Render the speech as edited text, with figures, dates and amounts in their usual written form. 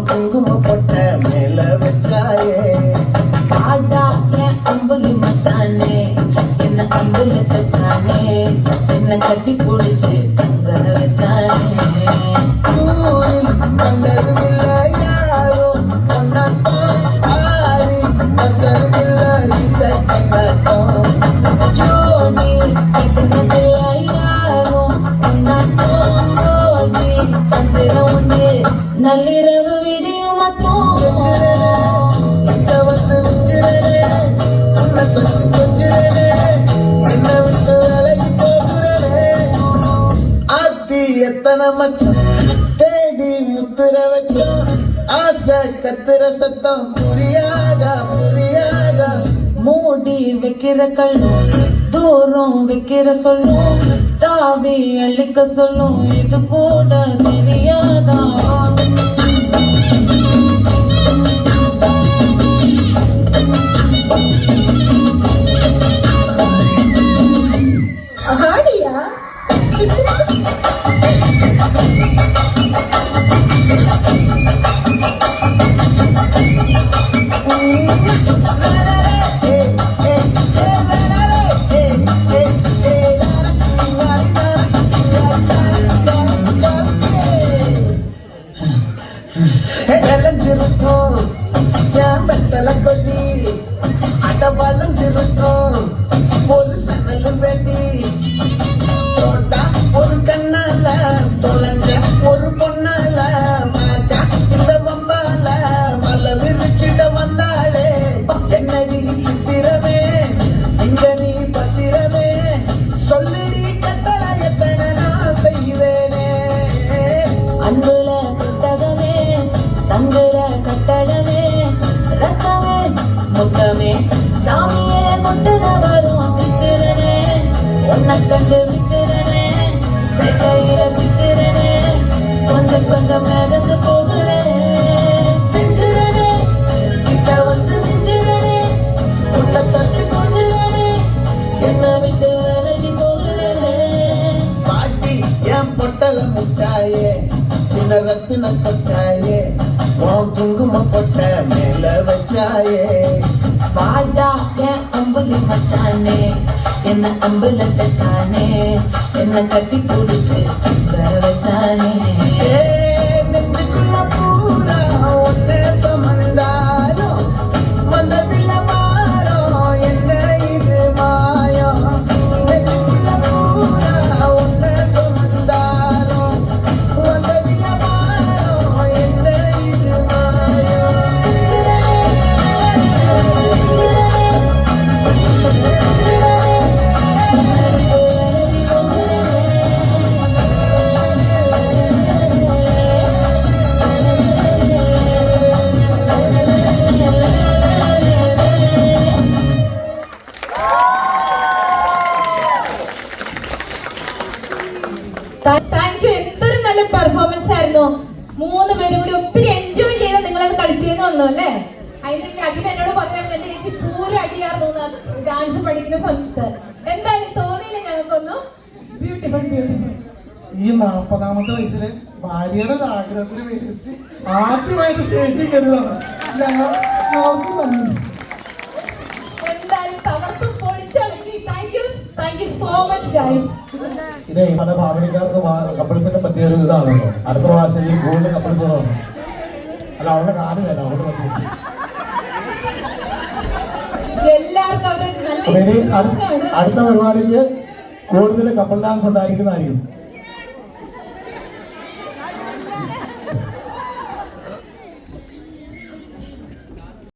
குங்கும பொட்ட மேல வச்சாயே ஆடா என் அம்புலி மச்சானே என்ன அம்புல தச்சானே என்ன கட்டி பிடிச்சு வச்சானே கண்டதும் இல்ல யாரோ கொண்டாட்டம் ஆரி வந்ததும் இல்ல இந்த கொண்டாட்டம் ஜோடி கட்டினதில்ல யாரோ கொண்டாட்டம் ஜோடி தந்திர உண்டு நள்ளிரவு விடியும் மட்டும் வந்து மிஞ்சிரனே உன்னை தொட்டு கொஞ்சிரனே என்ன விட்டு விலகி போகிறனே ஆத்தி எத்தனை மச்சம் தேடி முத்துற வச்சோம் ஆசை கத்துற சத்தம் புரியாதா புரியாதா மூடி வைக்கிற கல்லும் தூரம் வைக்கிற சொல்லும் தாவி அழிக்க சொல்லும் இது கூட தெரியாதா ஆடியா வளைஞ்சிருக்கும் என் வெத்தலை கொடி அட வளைஞ்சிருக்கும் ஒரு சனல் வெடி தோட்டா ஒரு கண்ணால தொலைஞ்ச ஒரு பொண்ணால மாட்டா இந்த வம்பால வல விரிச்சிட வந்தாளே என்னடி சித்திரமே இங்க நீ பத்திரமே சொல்லுடி கட்டளை எத்தனை நான் செய்வேனே அன்புல கட்டகமே தங்குற கட்டடமே ரத்தமே முத்தமே சாமியே கொட்டுத வரும் திக்கிறனே உன்னை கண்டு விக்கிறனே சேர்க்கையில சிக்கிறனே கொஞ்சம் கொஞ்சம் நடந்து போகிறனே திஞ்சிரனே கிட்ட வந்து மிஞ்சிரனே உன்னை தட்டு கொஞ்சிரனே என்ன விட்டு விலகி போகிறனே பாட்டி என் பொட்டல முட்டாயே சின்ன ரத்தின கொட்டாயே உன் குங்கும பொட்ட மேல வச்சாயே பாடா என் அம்புலி மச்சானே என்ன அம்புல தச்சானே என்ன கட்டி பிடிச்சு வச்சானே நெஞ்சுக்குள்ள பூரா ஒன்னே சமந்தாலும் வந்ததில்ல வாரம் என்ன இது மாயம் நெஞ்சுக்குள்ள பூரா ஒன்னே சமந்தாலும் வந்ததில்ல வாரம் என்ன இது மாயம் താങ്ക് യു. എന്തൊരു നല്ല പെർഫോമൻസ് ആയിരുന്നു. 3 പേരും കൂടി ഒത്തിരി എൻജോയ് ചെയ്ത് നിങ്ങളത് കളിച്ചെന്ന് വന്നു അല്ലേ? അതിന്റെ അഖിൽ എന്നോട് പറഞ്ഞാൽ എന്റെ ചേച്ചി പൂരം അടിയായിരുന്നു ഡാൻസ് പഠിക്കുന്ന സമയത്ത്. എന്തായാലും തോന്നിയില്ല ഞങ്ങൾക്കൊന്നും. Beautiful beautiful. ഈ 40ാമത്തെ വയസ്സില് ഭാര്യയുടെ ഒരു ആഗ്രഹത്തിന് വേണ്ടിയിട്ട് ആദ്യമായിട്ട് സ്റ്റേജിൽ കരുതാണ്. എന്തായാലും തകർത്തും പൊളിച്ചടക്കി. Thank you so much guys. ഇതേ പല ഭാവനക്കാർക്ക് കപ്പിൾസിനെ പറ്റിയ ഒരു ഇതാണല്ലോ. അടുത്ത പ്രാവശ്യം ഈ കൂടുതൽ കപ്പിൾസ് വന്നു അല്ല അവരുടെ കാലമല്ല അവിടെ എല്ലാവർക്കും അവരുടെ നല്ല അടുത്ത പരിപാടിക്ക് കൂടുതൽ കപ്പിൾ ഡാൻസ് ഉണ്ടായിരിക്കുന്നതായിരിക്കും.